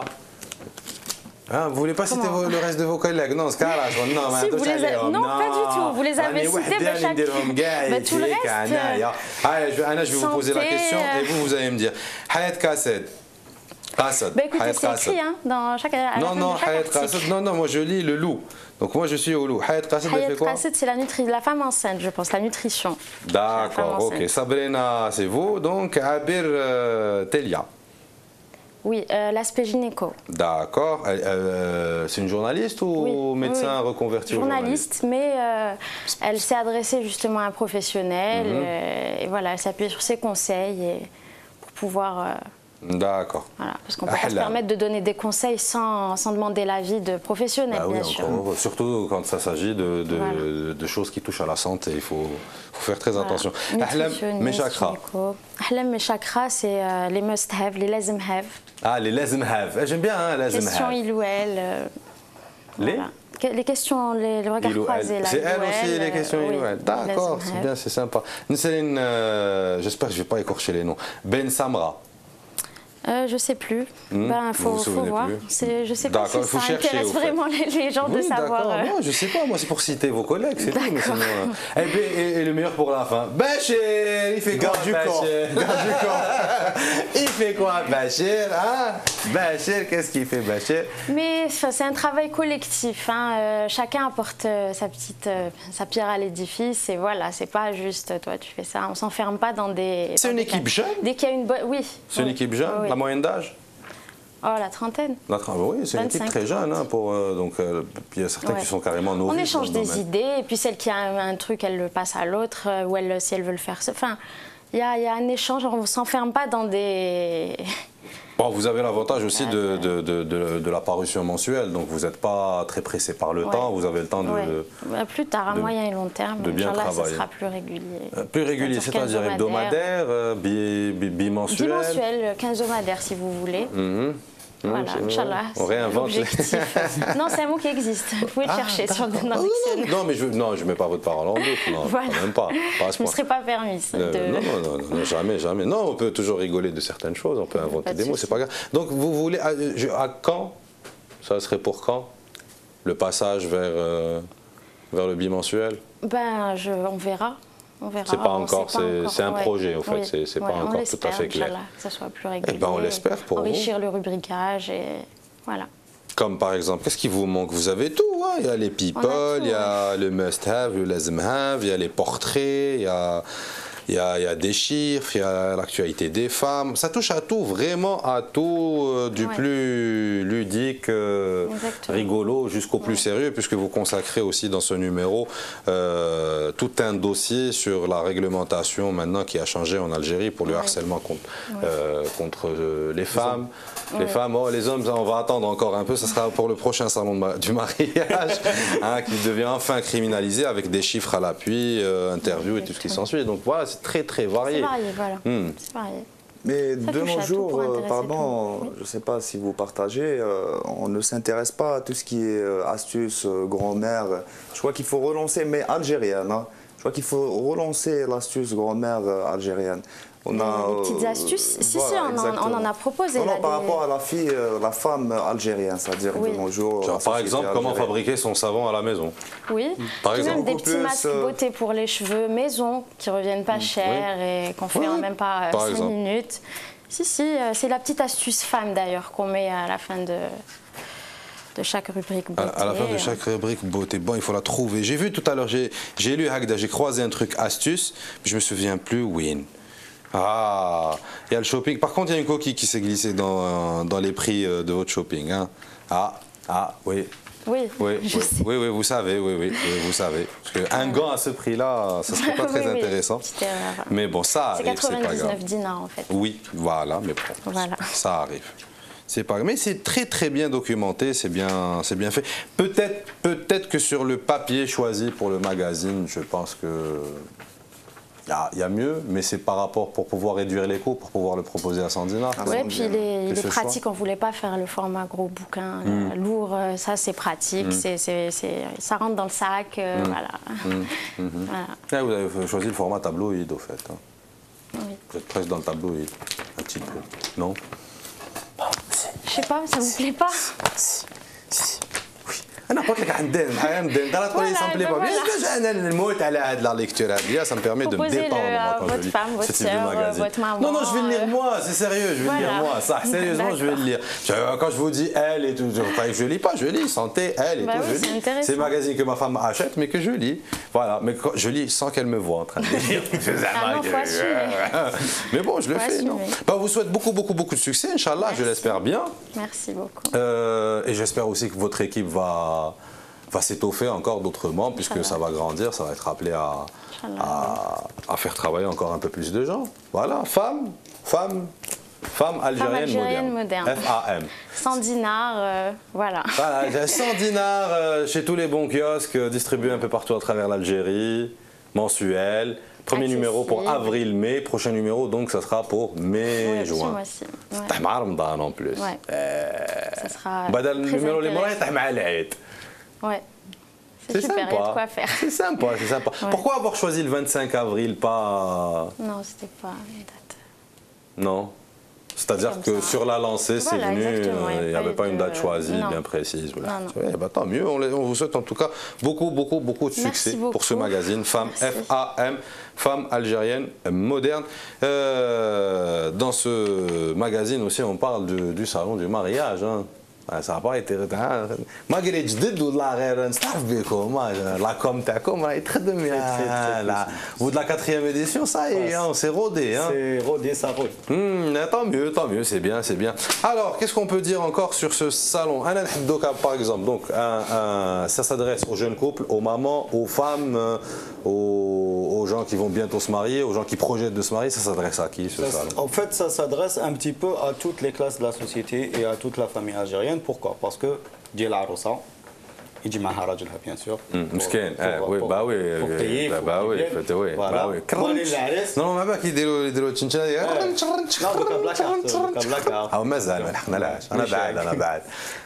Hein, vous ne voulez pas citer le reste de vos collègues? Non, ce cas-là, non, si, non, pas du tout. Vous les avez cités, tout le reste. Je vais vous poser la question et vous allez me dire. Hayat Kassed. Écoutez, c'est écrit dans chaque... Non, Hayat Kassed, non, moi je lis le loup. Donc moi je suis au loup. Hayat Kassed, elle fait quoi? Hayat Kassed, c'est la femme enceinte, je pense, la nutrition. D'accord, ok. Sabrina, c'est vous. Donc Abir Telia. Oui, l'aspect gynéco. D'accord. C'est une journaliste ou médecin reconverti? Journaliste, mais elle s'est adressée justement à un professionnel et voilà, elle s'appuie sur ses conseils pour pouvoir... D'accord. Voilà, parce qu'on ne peut pas se permettre de donner des conseils sans demander l'avis de professionnels, bien sûr. Surtout quand ça s'agit de choses qui touchent à la santé, il faut faire très attention. Ahlam mes chakras. Ahlam mes chakras, c'est les must-have, les lazim-have. Ah, les lazim-have. J'aime bien, lazim-have. Question il ou elle. Les Les questions, le regard croisé. C'est elle aussi, les questions Ilouel. D'accord, c'est bien, c'est sympa. Céline, j'espère que je ne vais pas écorcher les noms. Ben Samra. Je ne sais plus. Ben, faut voir. Je ne sais pas si ça intéresse vraiment les gens de savoir. Non, je ne sais pas. Moi, c'est pour citer vos collègues, c'est tout. Mais sinon, et le meilleur pour la fin. Bachir, il fait quoi? Garde du corps. Garde du corps. Il fait quoi, Bachir, hein? Bachir, qu'est-ce qu'il fait, Bachir? Mais c'est un travail collectif. Hein. Chacun apporte sa pierre à l'édifice. Et voilà, c'est pas juste toi, tu fais ça. On ne s'enferme pas dans des. C'est une équipe jeune? Dès qu'il y a une bonne. Oui. C'est une équipe jeune? Oui. La moyenne d'âge? Oh, la trentaine. Oui, c'est une équipe très jeune. Hein, donc, il y a certains qui sont carrément novices. On échange des idées, et puis celle qui a un truc, elle le passe à l'autre, ou si elle veut le faire. Enfin, il y a un échange, on ne s'enferme pas dans des... Bon, vous avez l'avantage aussi de la parution mensuelle, donc vous n'êtes pas très pressé par le temps, vous avez le temps de... Plus tard, à moyen et long terme, de bien travailler. Ça sera plus régulier. Plus régulier, c'est-à-dire hebdomadaire, bimensuel? Bimensuel, quinzomadaire si vous voulez. Voilà, Inch'Allah. On réinvente. Non, c'est un mot qui existe. Vous pouvez le chercher sur le dictionnaire. Non, mais je ne mets pas votre parole en doute. Non, voilà. Même pas. Je ne me serais pas permise. Non, jamais, jamais. Non, on peut toujours rigoler de certaines choses, on peut inventer des mots, c'est pas grave. Donc, vous voulez, à quand, ça serait pour quand, le passage vers le bimensuel? On verra. C'est pas encore, c'est un projet en fait, c'est pas encore tout à fait clair. Que ça soit plus régulier. On l'espère pour vous. Enrichir le rubricage et voilà. Comme par exemple, qu'est-ce qui vous manque? Vous avez tout, hein, il y a les people, il y a le must-have, le lazm-have, il y a les portraits, il y a des chiffres, il y a l'actualité des femmes. Ça touche à tout, vraiment à tout, du plus ludique, rigolo, jusqu'au plus sérieux, puisque vous consacrez aussi dans ce numéro tout un dossier sur la réglementation maintenant qui a changé en Algérie pour le harcèlement contre les femmes. Les femmes, les hommes, on va attendre encore un peu, ça sera pour le prochain salon du mariage, hein, qui devient enfin criminalisé avec des chiffres à l'appui, interviews et tout ce qui s'ensuit. Donc voilà, c'est très très varié. C'est varié, voilà. C'est varié. Mais de nos jours, pardon, je ne sais pas si vous partagez, on ne s'intéresse pas à tout ce qui est astuces, grand-mère. Je crois qu'il faut relancer, mais algérienne. Hein. Je crois qu'il faut relancer l'astuce grand-mère algérienne. On a des petites astuces. Voilà, on en a proposé. Non, par rapport à la femme algérienne, c'est-à-dire de nos jours. Genre, par exemple, comment fabriquer son savon à la maison. Oui. Par exemple. Même des petits masques beauté pour les cheveux maison qui ne reviennent pas cher et qu'on fait en même pas 5 minutes. Si, c'est la petite astuce femme d'ailleurs qu'on met à la fin de chaque rubrique beauté. À la fin de chaque rubrique beauté, bon, il faut la trouver. J'ai vu tout à l'heure, j'ai lu Hagda, j'ai croisé un truc astuce, mais je me souviens plus, Win. Ah, il y a le shopping. Par contre, il y a une coquille qui s'est glissée dans les prix de votre shopping. Hein. Oui. Oui, vous savez, vous savez. Parce qu'un gant à ce prix-là, ça ne serait pas très intéressant. Mais bon, ça arrive, c'est pas grave. C'est 99 dinars en fait. Oui, voilà, mais bon, ça arrive. C'est pas grave. Mais c'est très très bien documenté, c'est bien fait. Peut-être que sur le papier choisi pour le magazine, je pense que il y a mieux, mais c'est par rapport pour pouvoir réduire les coûts, pour pouvoir le proposer à 100 dinars. Oui, puis il est pratique, on ne voulait pas faire le format gros bouquin lourd, ça c'est pratique, ça rentre dans le sac, voilà. Là, vous avez choisi le format tabloïd au fait. Hein. Oui. Vous êtes presque dans le tabloïd, un petit peu, non? Je sais pas, ça vous plaît pas? انا قلت لك عندنا لا تقولي سامبلي با انا نموت على هاد لا ليكتور هادي ça me permet de me détendre votre femme, votre sœur, votre maman. Non, je vais le lire moi, c'est sérieux, je vais le lire moi, ça, sérieusement, je vais le lire. Quand je vous dis elle et tout, je lis pas, je lis santé, elle et tout, je lis. C'est le magazine que ma femme achète, mais que je lis. Voilà, mais je lis sans qu'elle me voie en train de lire. Mais bon, je le fais, non. Je vous souhaite beaucoup de succès, Inch'Allah, je l'espère bien. Merci beaucoup. Et j'espère aussi que votre équipe va s'étoffer encore d'autrement, puisque ça va grandir, ça va être appelé à faire travailler encore un peu plus de gens. Voilà, femme algérienne moderne. FAM. 100 dinars, voilà. Voilà, 100 dinars chez tous les bons kiosques, distribués un peu partout à travers l'Algérie, mensuel. Premier numéro pour avril-mai, prochain numéro donc ça sera pour mai-juin. تحمى رمضان en plus. Ça sera بدل النيميرو اللي مرة تحمى على العيد. Ouais. C'est super, il y a de quoi faire. C'est sympa, c'est sympa. Ouais. Pourquoi avoir choisi le 25 avril, pas... Non, c'était pas une date. Non. C'est-à-dire que sur la lancée, c'est Voilà, venu, exactement, il n'y avait pas une date choisie, non. bien précise. Voilà. Non, non. Eh ben, tant mieux, on vous souhaite en tout cas beaucoup de succès pour ce magazine, Femmes, F-A-M, Femmes algériennes modernes. Dans ce magazine aussi, on parle du salon du mariage. Hein. Ça n'a pas été... malgré جدد والله غير نستعرف بكم la com تاعكم راهي تخدم يا au bout de la 4e édition ça y est on s'est rodé hein. C'est rodé, ça rôde. Tant mieux, c'est bien, c'est bien. Alors, qu'est-ce qu'on peut dire encore sur ce salon? Par exemple, donc, ça s'adresse aux jeunes couples, aux mamans, aux femmes, aux gens qui vont bientôt se marier, aux gens qui projettent de se marier. Ça s'adresse à qui ce salon? En fait, ça s'adresse un petit peu à toutes les classes de la société et à toute la famille algérienne. Pourquoi? Parce que ديال العروسة يجي معها راجلها bien sûr. مسكين oui bah oui bah oui bah oui non ما بالك يديروا التشنشنه او مازال ما لحقناش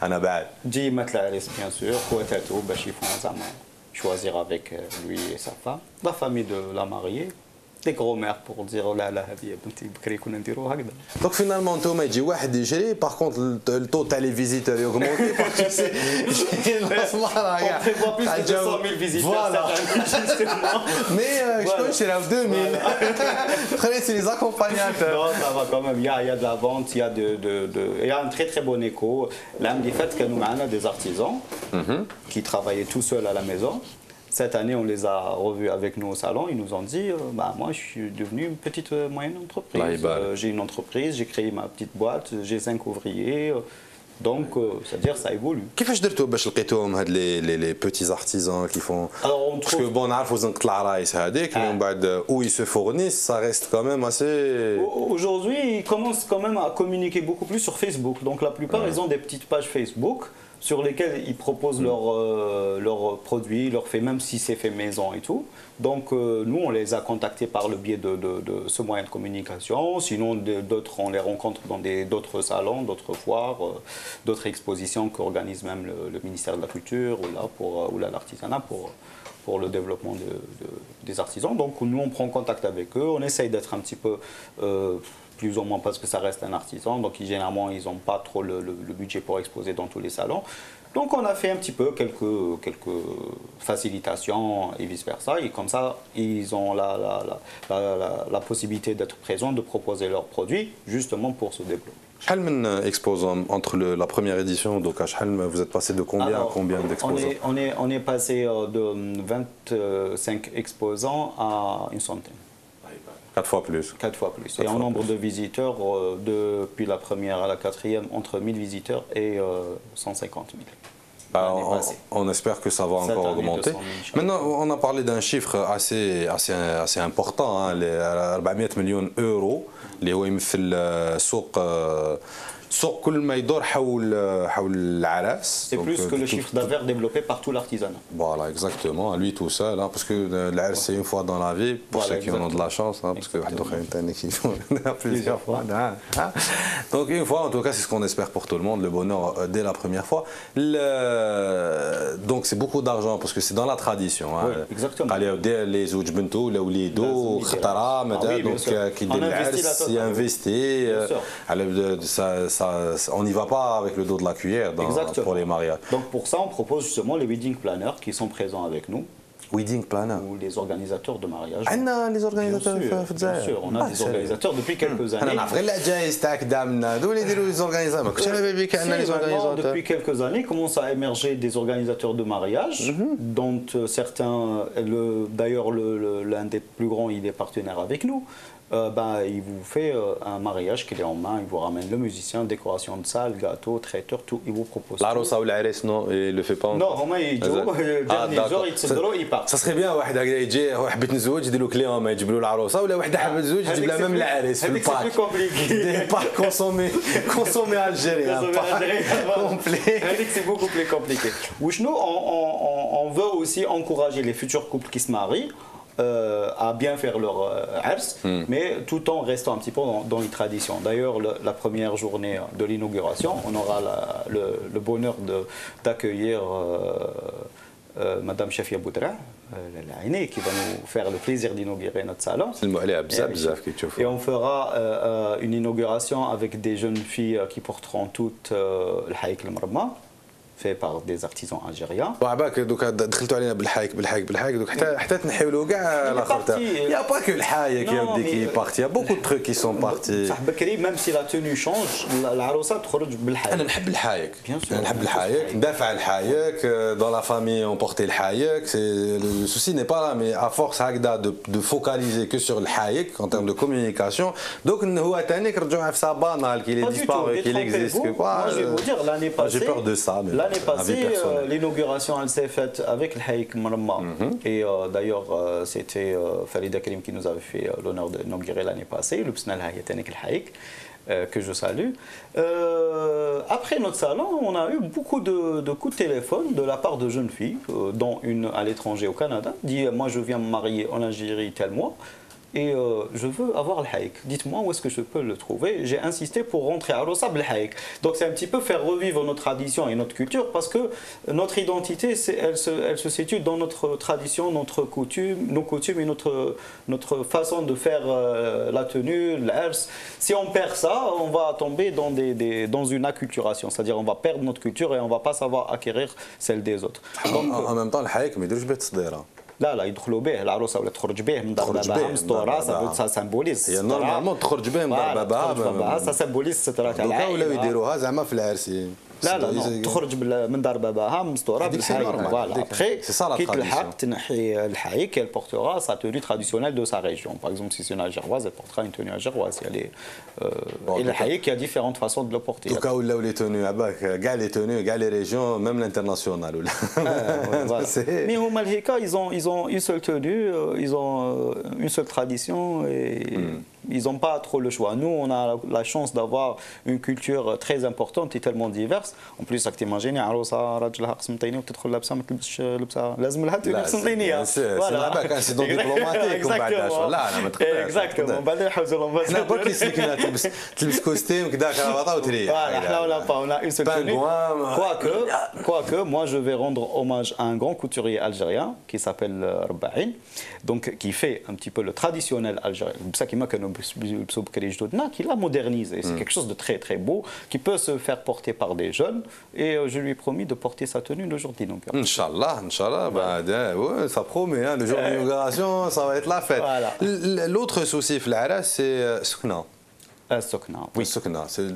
انا بعد تجي مات العريس bien sûr خواتاتو باش يفهموا زعما choisir avec lui et sa femme, la famille de la mariée, des gros-mères pour dire لا لا هذه بنتي بكري كنا نديروا هكذا. Donc finalement انتوما يجي واحد يشري par contre le taux تاع les visiteurs augmenté parce que c'est on prévoit plus de 200 000 visiteurs cette année. Mais je peux chez la 2000. Prenez c'est les accompagnateurs. Non, ça va quand même, il y a de la vente, il y a un très bon écho. L'âme du fait que nous avons des artisans qui travaillaient tout seuls à la maison. Cette année, on les a revus avec nous au salon. Ils nous ont dit moi, je suis devenu une petite moyenne entreprise. J'ai une entreprise, j'ai créé ma petite boîte, j'ai 5 ouvriers. Donc, c'est-à-dire ça évolue. كيفاش درتوا باش لقيتوهم هاد les petits artisans qui font parce que bon نعرفوا زنقة العرايس هذيك من بعد où ils se fournissent ça reste quand même assez. Aujourd'hui, ils commencent quand même à communiquer beaucoup plus sur Facebook. Donc la plupart, ils ont des petites pages Facebook sur lesquelles ils proposent leurs produits, leurs faits, même si c'est fait maison et tout. Donc nous, on les a contactés par le biais de ce moyen de communication. Sinon, d'autres, on les rencontre dans d'autres salons, d'autres foires, d'autres expositions qu'organise même le ministère de la Culture ou l'artisanat pour le développement des artisans. Donc nous, on prend contact avec eux, on essaye d'être un petit peu... plus ou moins parce que ça reste un artisan, donc généralement ils n'ont pas trop le budget pour exposer dans tous les salons. Donc on a fait un petit peu quelques facilitations et vice versa, et comme ça ils ont la possibilité d'être présents, de proposer leurs produits justement pour se développer. شحال من exposants entre la première édition donc vous êtes passé de combien à combien d'exposants? On est passé de 25 exposants à une centaine. 4 fois plus. 4 fois plus. Et en nombre de visiteurs, depuis la première à la 4e, entre 1000 visiteurs et 150 000. On espère que ça va encore augmenter. Maintenant, on a parlé d'un chiffre assez important, hein, les 400 millions d'euros, اللي هو يمثل سوق كل ما يدور حول العراس. C'est plus que le chiffre d'affaires développé par tout l'artisanat. Voilà, exactement, lui tout seul, hein, parce que l'ARS c'est une fois dans la vie, pour ceux qui en ont de la chance, hein, parce que qui font plusieurs fois. Hein. Donc une fois, en tout cas, c'est ce qu'on espère pour tout le monde, le bonheur dès la première fois. Donc c'est beaucoup d'argent, parce que c'est dans la tradition. Hein. Oui, exactement. Les زوج بنته ولا وليدو خطرة مدى donc qui دير العرس ينفستي on n'y va pas avec le dos de la cuillère pour les mariages. Donc pour ça, on propose justement les wedding planners qui sont présents avec nous. Wedding planner. Ou les organisateurs de mariage. Les organisateurs bien sûr, on a des organisateurs depuis quelques années. Depuis quelques années, commencent à émerger des organisateurs de mariage, dont certains, d'ailleurs l'un des plus grands, il est partenaire avec nous. Il vous fait un mariage qu'il est en main, il vous ramène le musicien, décoration de salle, gâteau, traiteur, tout, il vous propose. L'arosa ou l'Ares, non, il le fait pas encore. Non, Romain, il dit, dernier jour, il se drôle, il part. Ça serait bien, واحد يجي حبيت نزوج يديروا كلي ما يجيب له العروسه ولا واحد حابه تزوج يجيب لها ميم العريس في الباك. C'est plus compliqué. Pas consommé algérien. C'est beaucoup plus compliqué. Nous, on veut aussi encourager les futurs couples qui se marient à bien faire leur ars, mais tout en restant un petit peu dans les traditions. D'ailleurs, la première journée de l'inauguration, on aura le bonheur d'accueillir Madame Chafia Boudra, qui va nous faire le plaisir d'inaugurer notre salon. Et on fera une inauguration avec des jeunes filles qui porteront toutes le haïk al-marma, fait par des artisans algériens. دوكا دخلتوا علينا بالحايك دوك حتى تنحيولوا كاع الاخر. يا با كو الحايك يا ودي كي بارتي يا بوكو دو تروك كي سون بارتي. صح بكري ميم سي لا توني شونج العروسه تخرج بالحايك. انا نحب الحايك. انا نحب الحايك ندافع على الحايك دون لا فامي اون بورتي الحايك سي لو سوسي ني با لا مي ا فورس هكذا دو فوكاليزي كو سور الحايك ان تيرم دو كومونيكاسيون دوك هو ثاني كنرجعوا في سابانال كي لي ديسبارو كي ليكزيست كو با. جي بور دو سا. L'année passée, l'inauguration elle s'est faite avec le Haïk Marma. Et d'ailleurs, c'était Farida Karim qui nous avait fait l'honneur d'inaugurer l'année passée, le Psnal Hayatanik el Haïk, que je salue. Après notre salon, on a eu beaucoup de coups de téléphone de la part de jeunes filles, dont une à l'étranger au Canada, dit moi je viens me marier en Algérie tel mois. Et je veux avoir le haïk. Dites-moi où est-ce que je peux le trouver. J'ai insisté pour rentrer à Rossab le haïk. Donc c'est un petit peu faire revivre nos traditions et notre culture parce que notre identité, elle se situe dans notre tradition, nos coutumes et notre façon de faire la tenue, l'ers. Si on perd ça, on va tomber dans une acculturation. C'est-à-dire on va perdre notre culture et on ne va pas savoir acquérir celle des autres. Donc, en même temps, le haïk, mais de لا يدخلوا به العروسه ولا تخرج به من دار بابها مسطوره سا سامبوليز هي نورمالمون تخرج به من دار بابها سا سامبوليز سترة تاع العائله ولاو يديروها زعما في العرس لا تخرج من دار باباها مسطوره بالحايك فوالا ابخي كي تلحق تنحي الحايك elle portera sa tenue traditionnelle de sa région. Par exemple si c'est une algéroise elle portera une tenue algéroise. Et le haïk il y a différentes façons de le porter. دوكا ولاو لي توني عباك كاع لي توني كاع لي ريجيون ميم لانترناسيونال ولا. Mais هما الهيكا ils ont une seule tenue, ils ont une seule tradition et ils n'ont pas trop le choix. Nous, on a la chance d'avoir une culture très importante et tellement diverse. En plus, راك تيماجيني عروسه راجلها قسمطيني وتدخل لابسه ما تلبسش لبسه لازم لها تلبس قسمطينيه. فوالا هذاك انسيدون دبلوماتيك ومن بعد لا انا ما تقدرش. اكزاكتومون بعدين يحوزوا لهم. حنا باك يسلكنا تلبس كوستيم كذا كرافطه وتريح. احنا ولا با on a une seule tenue. Quoique, moi je vais rendre hommage à un grand couturier algérien qui s'appelle Rabbaïn, donc qui fait un petit peu le traditionnel algérien. C'est ça qui m'a qui l'a modernisé. C'est quelque chose de très très beau qui peut se faire porter par des jeunes et je lui ai promis de porter sa tenue le jour d'inauguration. Inch'Allah, ouais, ça promet, hein, le jour d'inauguration, ça va être la fête. Voilà. L'autre souci, c'est Soukna. Oui. C'est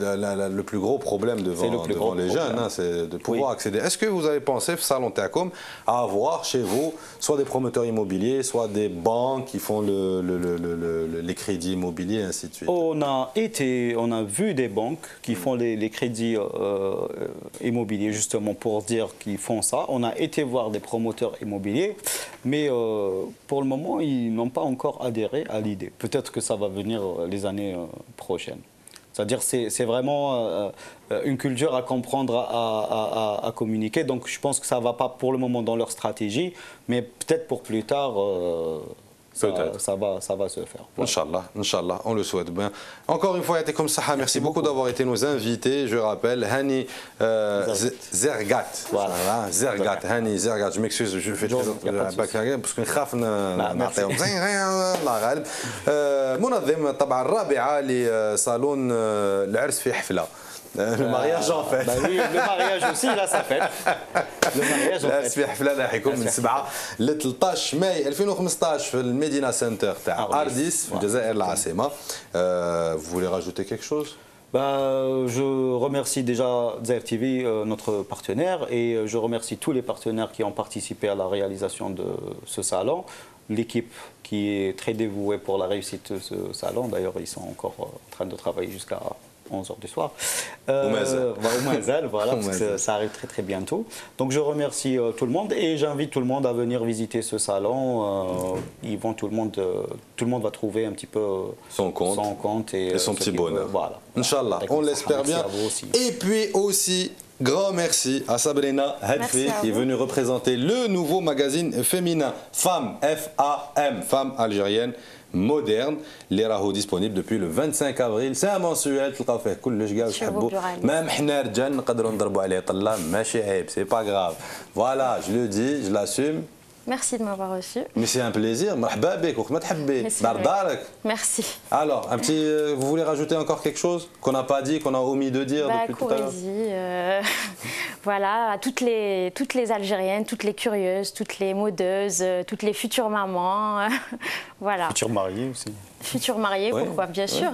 le plus gros problème devant les jeunes, hein, c'est de pouvoir accéder. Est-ce que vous avez pensé, Salon Teakom, à avoir chez vous soit des promoteurs immobiliers, soit des banques qui font les crédits immobiliers, ainsi de suite? On a vu des banques qui font les crédits immobiliers, justement pour dire qu'ils font ça. On a été voir des promoteurs immobiliers, mais pour le moment, ils n'ont pas encore adhéré à l'idée. Peut-être que ça va venir les années prochaines. C'est-à-dire c'est vraiment une culture à comprendre, à communiquer. Donc je pense que ça ne va pas pour le moment dans leur stratégie, mais peut-être pour plus tard, ça va se faire. Voilà. Inch'Allah, on le souhaite bien. Encore une fois, Yatekom Saha, merci beaucoup d'avoir été nos invités. Je rappelle, Hani Zergat. Voilà. Zergat, Hani Zergat. Je m'excuse, je fais parce que نعطيهم الله غالب. منظم طبعا الرابعة لصالون العرس في حفلة. Le mariage en fait. Oui, le mariage aussi, là, ça fait. Le mariage en fait. في حفلة راح يكون من 7 ل 13 ماي 2015 في المدينة سنتر تاع أرديس في الجزائر العاصمة. Vous voulez rajouter quelque chose? Je remercie déjà Zaïr TV, notre partenaire, et je remercie tous les partenaires qui ont participé à la réalisation de ce salon. L'équipe qui est très dévouée pour la réussite de ce salon, d'ailleurs ils sont encore en train de travailler jusqu'à 11h du soir. Au Mazel, voilà, parce que ça arrive très très bientôt. Donc je remercie tout le monde et j'invite tout le monde à venir visiter ce salon. Tout le monde va trouver un petit peu son compte et son petit bonheur. Voilà. Inch'Allah, on l'espère bien. Et puis aussi, grand merci à Sabrina Hadfi qui est venue représenter le nouveau magazine féminin Femme, F-A-M, Femme algérienne. moderne اللي راهو disponible depuis le 25 avril. C'est un mensuel تلقاو فيه كلش كاع واش تحبوا. Même حنا رجال نقدروا نضربوا عليه طله ماشي عيب, c'est pas grave. Voilà, je le dis, je l'assume. Merci de m'avoir reçu. Mais c'est un plaisir. مرحبا بك وخدمة تحبي. دار دارك. Merci. Alors, un petit, vous voulez rajouter encore quelque chose qu'on n'a pas dit, qu'on a omis de dire depuis tout à l'heure? Voilà, à toutes les Algériennes, toutes les curieuses, toutes les modeuses, toutes les futures mamans. Voilà. Futures mariées aussi. Futures mariées, oui, pourquoi, bien sûr.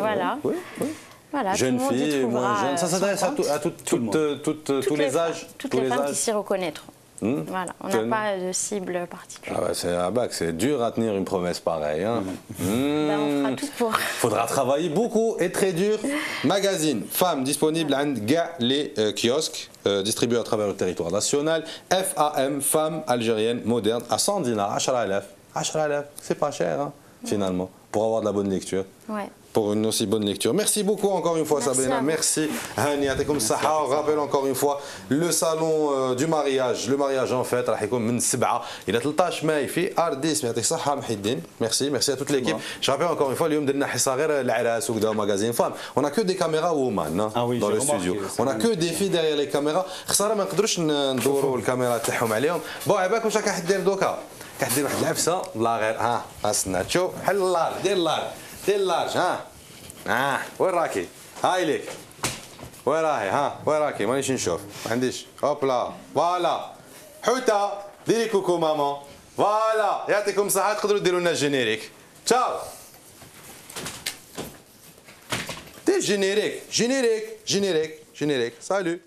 Voilà. Oui, oui. Voilà, jeunes filles, moins jeunes. Ça s'adresse à tous les âges. Toutes les femmes qui s'y reconnaîtront. Voilà, on n'a pas de cible particulière. Ah ouais, c'est dur à tenir une promesse pareille. Hein. Ben, on fera tout pour. Faudra travailler beaucoup et très dur. Magazine, femmes disponible à les kiosques, distribués à travers le territoire national. FAM, femmes algériennes modernes, à 100 dinars, 10,000. 10,000, c'est pas cher hein, finalement, pour avoir de la bonne lecture. Ouais. Pour une aussi bonne lecture. Merci beaucoup encore une fois, Sabrina. Merci. Hani, يعطيكم الصحة. On rappelle encore une fois le salon du mariage. Le mariage en fait راح يكون من 7 إلى 13 ماي في أرديس. يعطيك الصحة محي الدين. Merci, merci à toute l'équipe. Je rappelle encore une fois اليوم درنا حصة غير العراس وكذا وماغازين فام. On a que des caméras woman dans le studio. On a que des filles derrière les caméras. خسارة ما نقدروش ندوروا الكاميرا تاعهم عليهم. بون عباك واش راك حدير دوكا؟ كحدير واحد العفسة الله غير ها استنى تشوف حل اللار دير اللار. دير اللارج ها وين راكي؟ هاي ليك وين راهي ها وين راكي؟ مانيش نشوف ما عنديش هوبلا فوالا حوته ديري كوكو ماما فوالا يعطيكم الصحة تقدروا ديروا لنا الجينيريك تشاو دير جينيريك جينيريك جينيريك جينيريك سالو